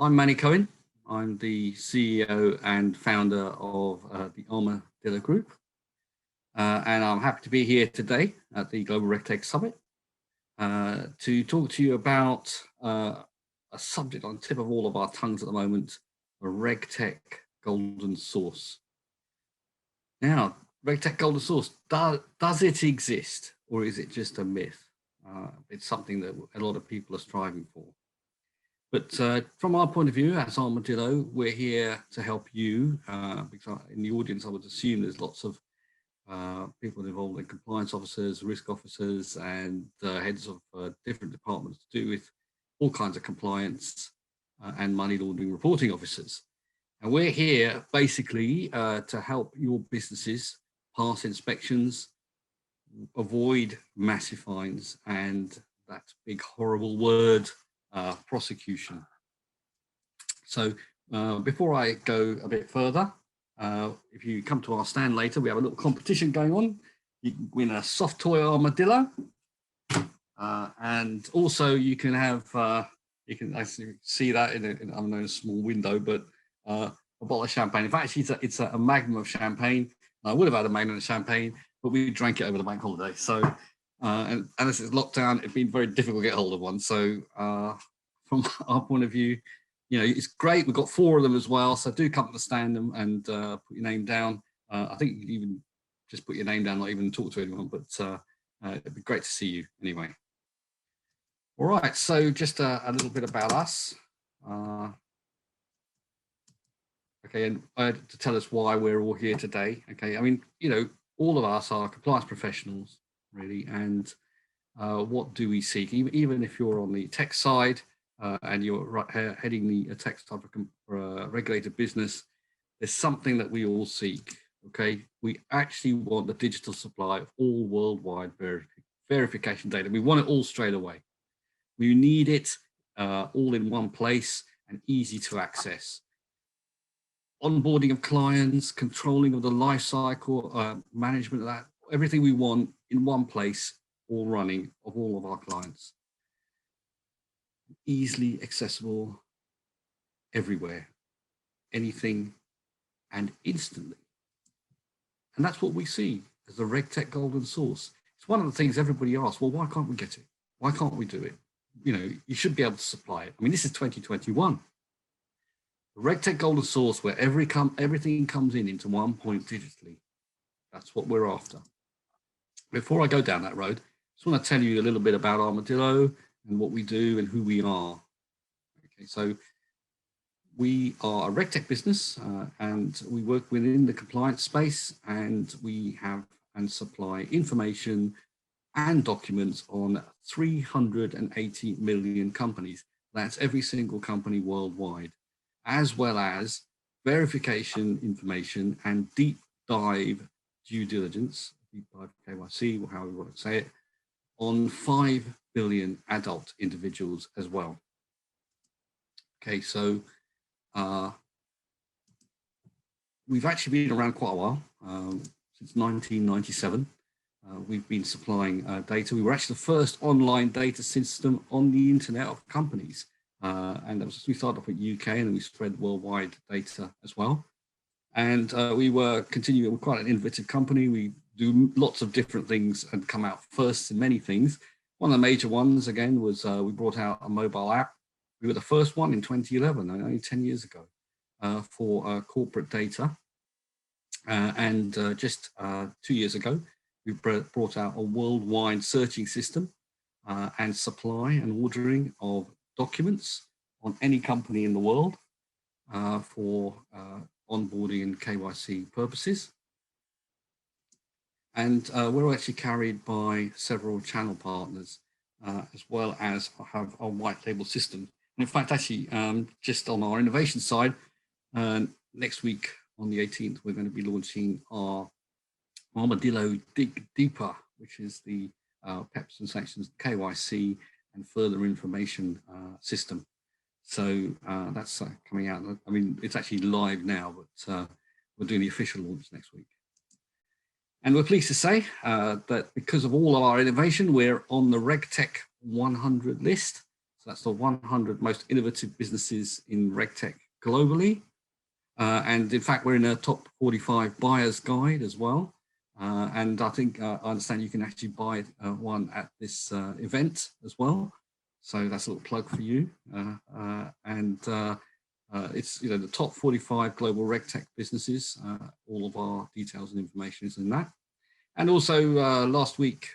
I'm Manny Cohen. I'm the CEO and founder of the Armadillo Group. And I'm happy to be here today at the Global Regtech Summit to talk to you about a subject on the tip of all of our tongues at the moment, the Regtech golden source. Now, Regtech golden source, does it exist or is it just a myth? It's something that a lot of people are striving for. But from our point of view, as Armadillo, we're here to help you, because in the audience, I would assume there's lots of people involved in compliance officers, risk officers, and heads of different departments to do with all kinds of compliance and money laundering reporting officers. And we're here basically to help your businesses pass inspections, avoid massive fines, and that big horrible word, prosecution. So before I go a bit further, if you come to our stand later, we have a little competition going on. You can win a soft toy armadillo, and also you can have you can actually see that in a small window, but a bottle of champagne. In fact, it's a magnum of champagne. I would have had a magnum of champagne, but we drank it over the bank holiday. So and as it's lockdown, it's been very difficult to get hold of one. So from our point of view, you know, it's great. We've got 4 of them as well. So do come to the stand and put your name down. I think you can even just put your name down, not even talk to anyone, but it'd be great to see you anyway. All right, so just a little bit about us. Okay, and to tell us why we're all here today. Okay, I mean, you know, all of us are compliance professionals, really, and what do we seek? Even if you're on the tech side and you're heading the tech type of regulated business, there's something that we all seek. Okay, we actually want the digital supply of all worldwide verification data. We want it all straight away. We need it all in one place and easy to access. Onboarding of clients, controlling of the life cycle, management of that, everything we want in one place, all running of all of our clients. Easily accessible everywhere, anything and instantly. And that's what we see as the Regtech golden source. It's one of the things everybody asks, well, why can't we get it? Why can't we do it? You know, you should be able to supply it. I mean, this is 2021. The Regtech golden source where everything comes into one point digitally. That's what we're after. Before I go down that road, I just want to tell you a little bit about Armadillo and what we do and who we are. Okay, so we are a Regtech business and we work within the compliance space, and we have and supply information and documents on 380 million companies. That's every single company worldwide, as well as verification information and deep dive due diligence, deep dive KYC, or however you want to say it, on 5 billion adult individuals as well. Okay, so we've actually been around quite a while, since 1997. We've been supplying data. We were actually the first online data system on the internet of companies. And we started off with UK and then we spread worldwide data as well. And we were continuing, we're quite an innovative company. We do lots of different things and come out first in many things. One of the major ones, again, was we brought out a mobile app. We were the first one in 2011, only 10 years ago, for corporate data. And just 2 years ago, we brought out a worldwide searching system and supply and ordering of documents on any company in the world for onboarding and KYC purposes. And we're actually carried by several channel partners, as well as have a white label system. And in fact, actually, just on our innovation side, next week on the 18th, we're going to be launching our Armadillo Dig Deeper, which is the PEPs and sanctions KYC and further information system. So that's coming out. I mean, it's actually live now, but we're doing the official launch next week. And we're pleased to say that because of all of our innovation, we're on the Regtech 100 list. So that's the 100 most innovative businesses in Regtech globally. And in fact, we're in a top 45 buyers guide as well. And I think I understand you can actually buy one at this event as well. So that's a little plug for you. It's the top 45 global Regtech businesses. All of our details and information is in that. And also last week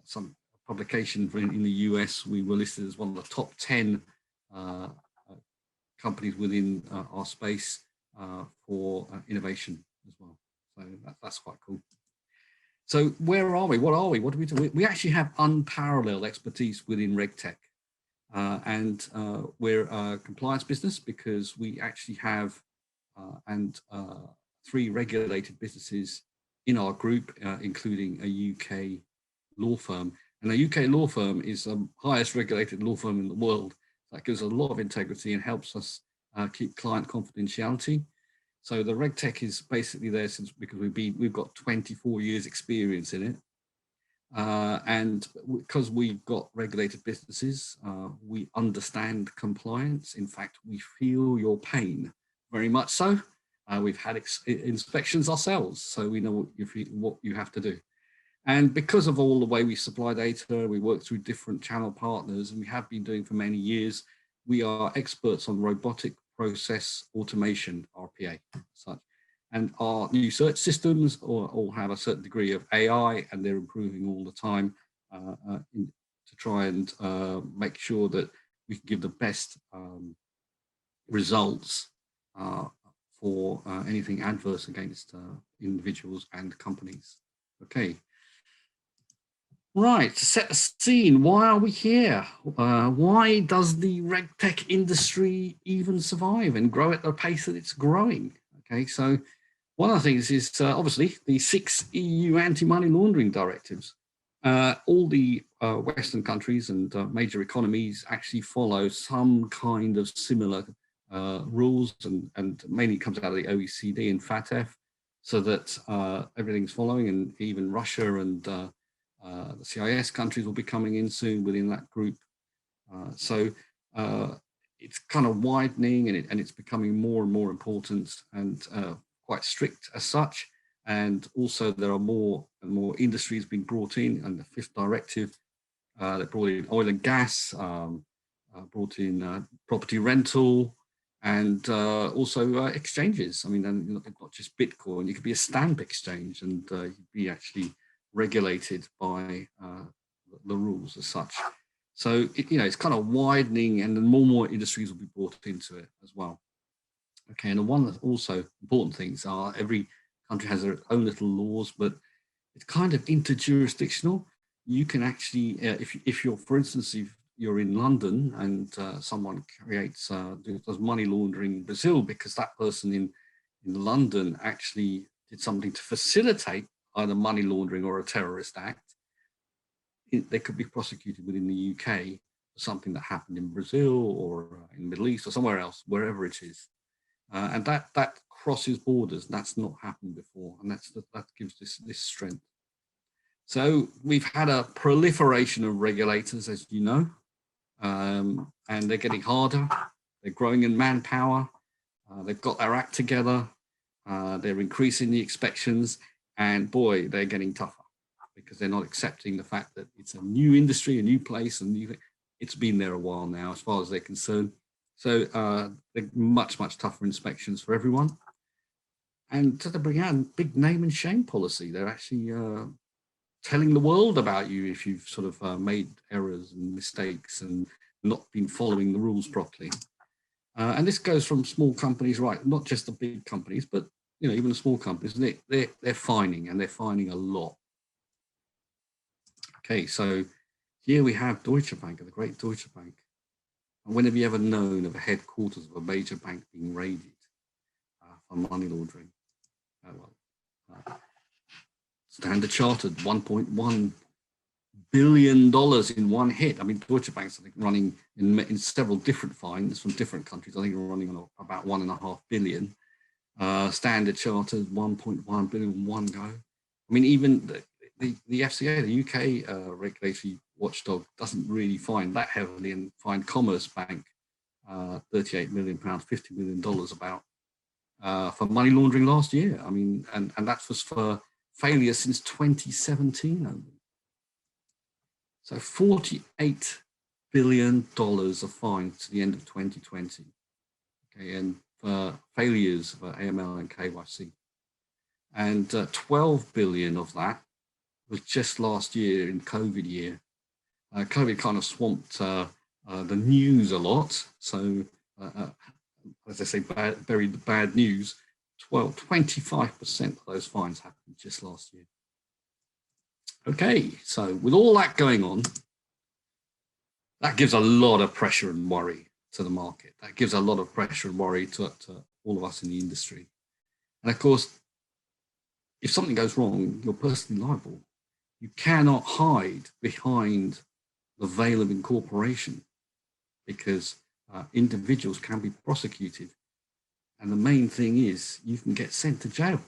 some publication in the US. We were listed as one of the top 10 companies within our space for innovation as well. So that's quite cool. So where are we? What are we? What do we do? We actually have unparalleled expertise within Regtech. We're a compliance business because we actually have 3 regulated businesses in our group, including a UK law firm. And a UK law firm is the highest regulated law firm in the world. That gives a lot of integrity and helps us keep client confidentiality. So the Regtech is basically there because we've got 24 years experience in it. And because we've got regulated businesses, we understand compliance. In fact, we feel your pain, very much so. We've had inspections ourselves, so we know what you have to do. And because of all the way we supply data, we work through different channel partners, and we have been doing for many years, we are experts on robotic process automation, RPA, such. And our new search systems all have a certain degree of AI, and they're improving all the time to try and make sure that we can give the best results for anything adverse against individuals and companies. Okay. Right, to set the scene, why are we here? Why does the Regtech industry even survive and grow at the pace that it's growing? Okay, so one of the things is obviously the 6 EU anti-money laundering directives. All the Western countries and major economies actually follow some kind of similar rules, and mainly comes out of the OECD and FATF, so that everything's following, and even Russia and the CIS countries will be coming in soon within that group. So it's kind of widening, and it's becoming more and more important and quite strict as such. And also there are more and more industries being brought in, and the 5th directive that brought in oil and gas, brought in property rental, and also exchanges. I mean, and not just Bitcoin, you could be a stamp exchange, and you'd be actually regulated by the rules as such. So it's kind of widening, and then more and more industries will be brought into it as well. Okay, and the one that's also important things are every country has their own little laws, but it's kind of interjurisdictional. You can actually, if you're, for instance, if you're in London and someone does money laundering in Brazil because that person in London actually did something to facilitate either money laundering or a terrorist act, they could be prosecuted within the UK for something that happened in Brazil or in the Middle East or somewhere else, wherever it is. And that crosses borders. That's not happened before, and that gives this strength. So we've had a proliferation of regulators, as you know, and they're getting harder. They're growing in manpower. They've got their act together. They're increasing the inspections, and boy, they're getting tougher because they're not accepting the fact that it's a new industry, a new place, and it's been there a while now, as far as they're concerned. So they're much tougher inspections for everyone. And to bring out a big name and shame policy. They're actually telling the world about you if you've sort of made errors and mistakes and not been following the rules properly. And this goes from small companies, right? Not just the big companies, but even the small companies. They're fining, and they're fining a lot. Okay, so here we have Deutsche Bank, the great Deutsche Bank. And when have you ever known of a headquarters of a major bank being raided for money laundering? Standard Chartered, $1.1 billion in one hit. I mean, Deutsche Bank's, I think, running in several different fines from different countries. I think we're running on about $1.5 billion. Standard Chartered, $1.1 billion in one go. I mean, even the FCA, the UK regulatory watchdog, doesn't really fine that heavily, and fined Commerce Bank £38 million, $50 million about for money laundering last year. I mean, and that was for failure since 2017 only. So $48 billion of fines to the end of 2020. Okay, and for failures for AML and KYC. And 12 billion of that was just last year in COVID year. COVID kind of swamped the news a lot. So as I say, buried the bad news. 25% of those fines happened just last year. Okay, so with all that going on, that gives a lot of pressure and worry to the market. That gives a lot of pressure and worry to all of us in the industry. And of course, if something goes wrong, you're personally liable. You cannot hide behind the veil of incorporation, because individuals can be prosecuted. And the main thing is you can get sent to jail.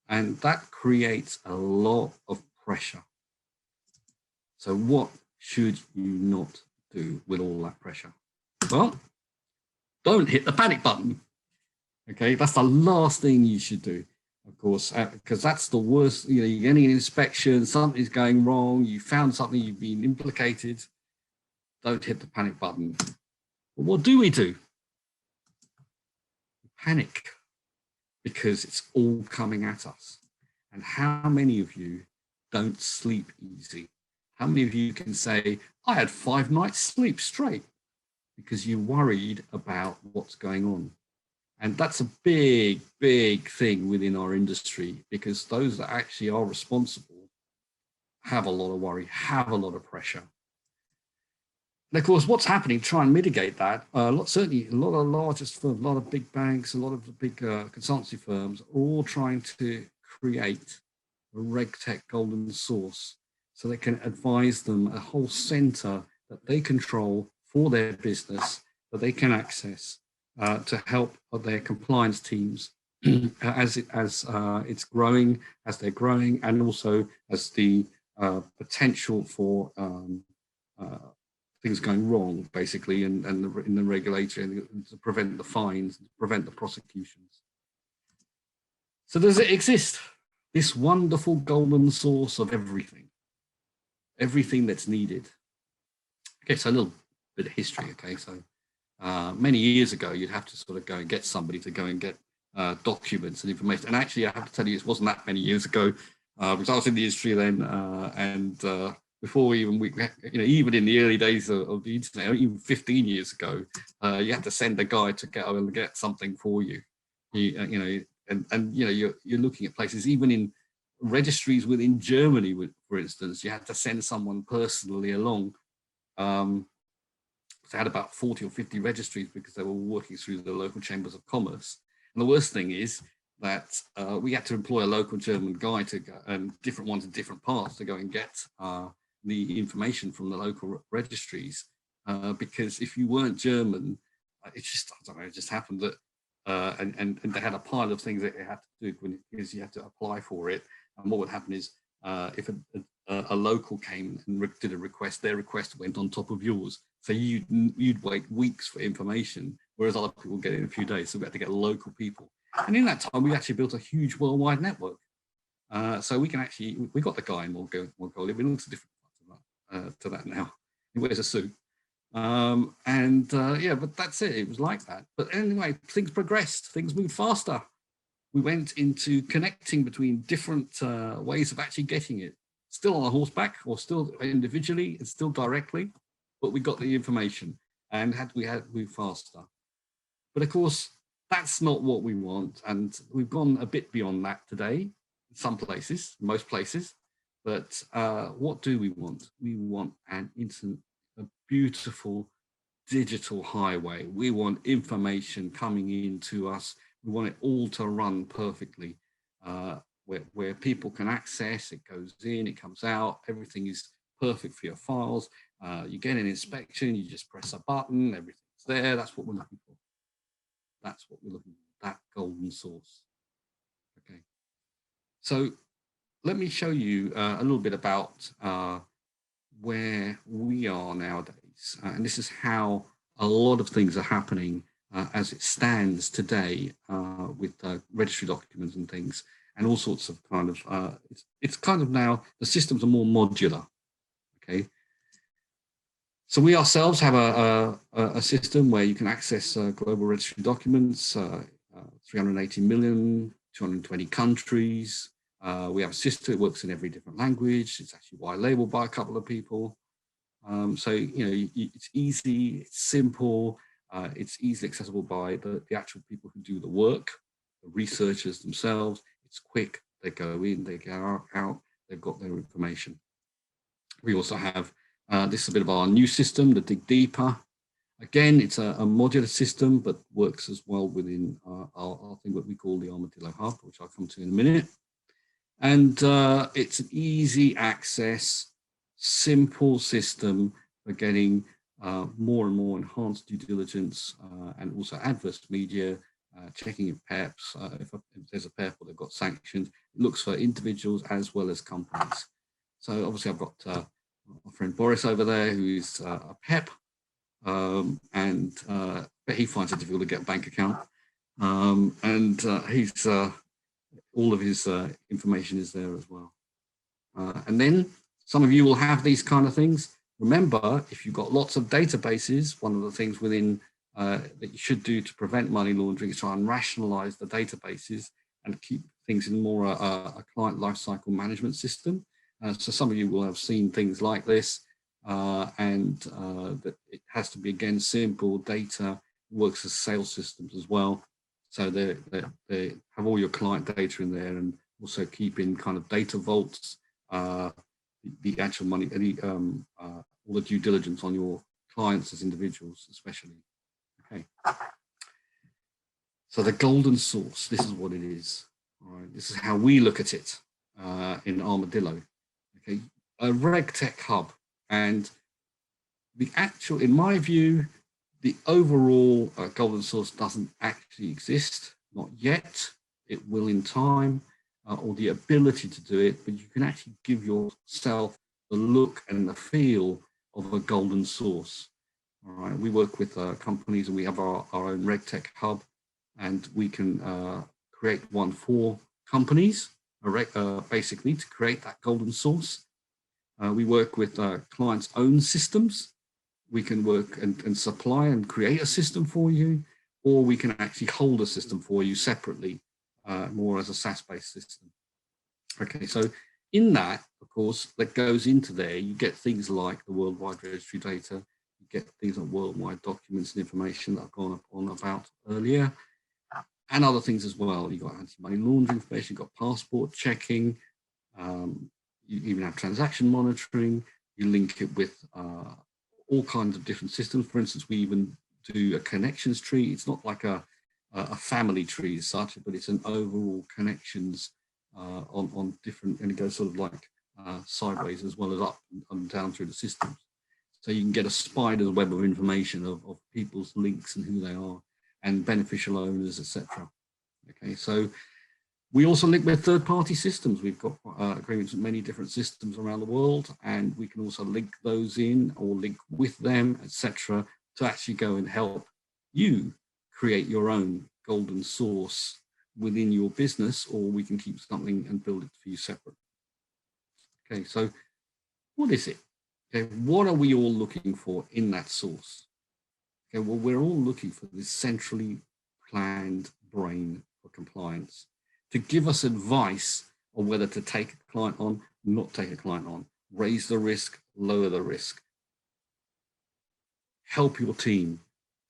And that creates a lot of pressure. So what should you not do with all that pressure? Well, don't hit the panic button. Okay, that's the last thing you should do, of course, because that's the worst. You know, you're getting an inspection, something's going wrong, you found something, you've been implicated. Don't hit the panic button. But what do? We panic, because it's all coming at us. And how many of you don't sleep easy? How many of you can say, I had 5 nights sleep straight, because you worried about what's going on? And that's a big, big thing within our industry, because those that actually are responsible have a lot of worry, have a lot of pressure. And of course, what's happening to try and mitigate that, certainly a lot of largest firms, a lot of big banks, a lot of the big consultancy firms are all trying to create a Regtech golden source, so they can advise them a whole center that they control for their business, that they can access to help their compliance teams as it's growing, as they're growing, and also as the potential for things going wrong, basically, and in the regulatory, and to prevent the fines, to prevent the prosecutions. So does it exist, this wonderful golden source of everything that's needed? Okay, so a little bit of history. Okay, so many years ago, you'd have to sort of go and get somebody to go and get documents and information. And actually, I have to tell you, it wasn't that many years ago, because I was in the industry then, and before even even in the early days of the internet, even 15 years ago, you had to send a guy to get something for you. You're looking at places, even in registries within Germany, for instance, you had to send someone personally along. They had about 40 or 50 registries, because they were working through the local chambers of commerce. And the worst thing is that we had to employ a local German guy to go, and different ones in different parts, to go and get the information from the local registries, because if you weren't German, it just happened that, and they had a pile of things that they had to do, because you had to apply for it. And what would happen is, if a local came and did a request, their request went on top of yours. So you'd wait weeks for information, whereas other people get it in a few days. So we had to get local people. And in that time, we actually built a huge worldwide network. So we got the guy in Mongolia. We looked at different parts to that now. He wears a suit. But that's it. It was like that. But anyway, things progressed. Things moved faster. We went into connecting between different ways of actually getting it. Still on a horseback, or still individually, and still directly, but we got the information, and we had moved faster. But of course, that's not what we want, and we've gone a bit beyond that today, in some places, most places. But what do we want? We want a beautiful digital highway. We want information coming into us. We want it all to run perfectly, where people can access, it goes in, it comes out, everything is perfect for your files. You get an inspection, you just press a button, everything's there. That's what we're looking for. That's what we're looking for, that golden source. Okay. So let me show you a little bit about where we are nowadays. And this is how a lot of things are happening as it stands today with registry documents and things, and all sorts of kind of, it's kind of now, the systems are more modular, okay? So we ourselves have a system where you can access global registry documents, 380 million, 220 countries. We have a system that works in every different language. It's actually white labeled by a couple of people. So, you know, it's easy, it's simple, it's easily accessible by the actual people who do the work, the researchers themselves. It's quick, they go in, they go out, they've got their information. We also have, this is a bit of our new system, the Dig Deeper. Again, it's a modular system, but works as well within our thing, what we call the Armadillo Hub, which I'll come to in a minute. And it's an easy access, simple system for getting more and more enhanced due diligence and also adverse media, checking if PEPs, if there's a PEP or they've got sanctions. It looks for individuals as well as companies. So obviously I've got my friend Boris over there, who is a PEP, but he finds it difficult to get a bank account. He's all of his information is there as well. And then some of you will have these kind of things. Remember, if you've got lots of databases, one of the things within that you should do to prevent money laundering is try and rationalize the databases and keep things in more a client lifecycle management system. So some of you will have seen things like this, that it has to be, again, simple data, works as sales systems as well. So they have all your client data in there, and also keeping kind of data vaults, the actual money, all the due diligence on your clients as individuals, especially. Okay. So the golden source, this is what it is. All right. This is how we look at it in Armadillo. Okay. A Regtech hub, and the actual, in my view, the overall golden source doesn't actually exist, not yet. It will in time, or the ability to do it, but you can actually give yourself the look and the feel of a golden source. All right, we work with companies, and we have our own Regtech hub, and we can create one for companies, basically to create that golden source. We work with clients' own systems. We can work and supply and create a system for you, or we can actually hold a system for you separately, more as a SaaS-based system. Okay, so in that, of course, that goes into there, you get things like the worldwide registry data, you get things like worldwide documents and information that I've gone on about earlier, and other things as well. You've got anti-money laundering information, you've got passport checking, you even have transaction monitoring, you link it with all kinds of different systems. For instance, we even do a connections tree. It's not like a family tree as such, but it's an overall connections on different, and it goes sort of like sideways as well as up and down through the systems. So you can get a spider's web of information of people's links and who they are and beneficial owners, etc. Okay, so we also link with third-party systems. We've got agreements with many different systems around the world, and we can also link those in or link with them, etc., to actually go and help you create your own golden source within your business, or we can keep something and build it for you separate. Okay, so what is it? Okay, what are we all looking for in that source? Okay, well, we're all looking for this centrally planned brain for compliance, to give us advice on whether to take a client on, not take a client on, raise the risk, lower the risk, help your team,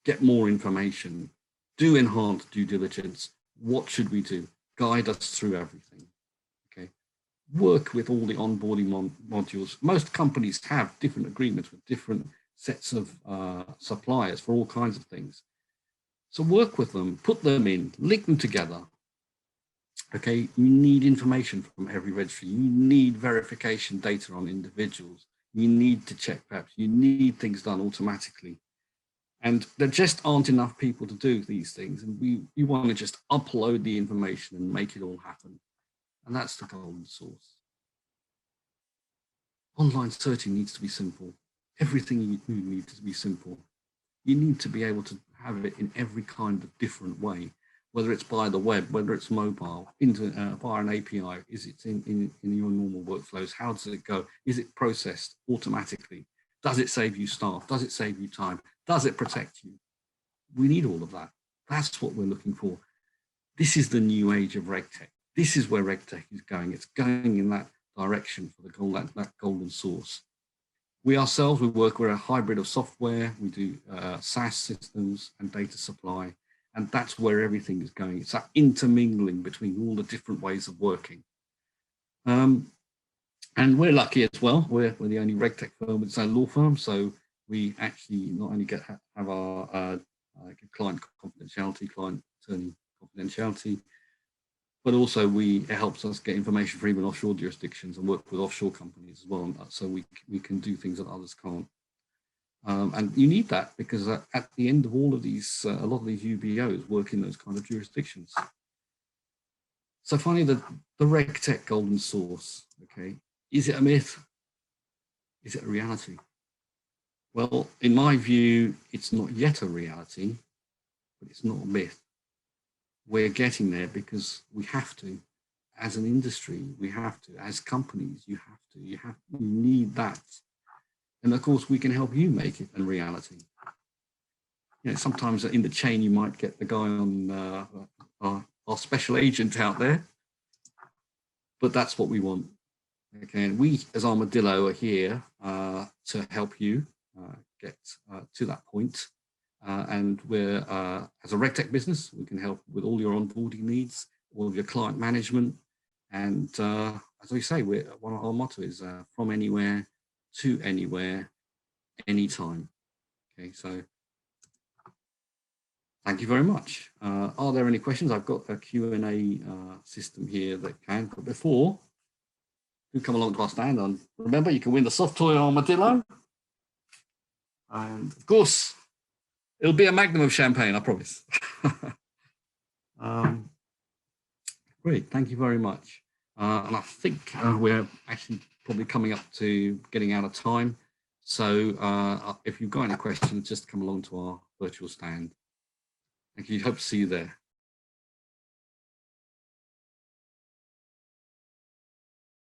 get more information, do enhanced due diligence. What should we do? Guide us through everything. Okay, work with all the onboarding modules. Most companies have different agreements with different sets of suppliers for all kinds of things. So work with them, put them in, link them together. Okay, you need information from every registry. You need verification data on individuals. You need to check PEPs. You need things done automatically. And there just aren't enough people to do these things. And we want to just upload the information and make it all happen. And that's the golden source. Online searching needs to be simple. Everything you do needs to be simple. You need to be able to have it in every kind of different way, whether it's by the web, whether it's mobile, via an API. Is it in your normal workflows? How does it go? Is it processed automatically? Does it save you staff? Does it save you time? Does it protect you? We need all of that. That's what we're looking for. This is the new age of Regtech. This is where Regtech is going. It's going in that direction for that golden source. We ourselves, we're a hybrid of software. We do SaaS systems and data supply, and that's where everything is going. It's that intermingling between all the different ways of working. And we're lucky as well. We're the only Regtech firm with its own law firm, so we actually not only have our client confidentiality, client attorney confidentiality, but also it helps us get information from even offshore jurisdictions and work with offshore companies as well, so we can do things that others can't. And you need that because at the end of all of these, a lot of these UBOs work in those kind of jurisdictions. So finally, the Regtech golden source, okay, is it a myth? Is it a reality? Well, in my view, it's not yet a reality, but it's not a myth. We're getting there because we have to. As an industry, we have to. As companies, you have to. You need that. And of course, we can help you make it a reality. You know, sometimes in the chain, you might get the guy on our special agent out there, but that's what we want. Okay, and we as Armadillo are here to help you get to that point. And we're, as a Regtech business, we can help with all your onboarding needs, all of your client management. And as we say, one of our motto is from anywhere to anywhere, anytime. Okay, so thank you very much. Are there any questions? I've got a Q&A system here that can, but before, do come along to our stand on. Remember, you can win the soft toy Armadillo. And of course, it'll be a magnum of champagne, I promise. Great, thank you very much. And I think we're actually probably coming up to getting out of time. So if you've got any questions, just come along to our virtual stand. Thank you, hope to see you there.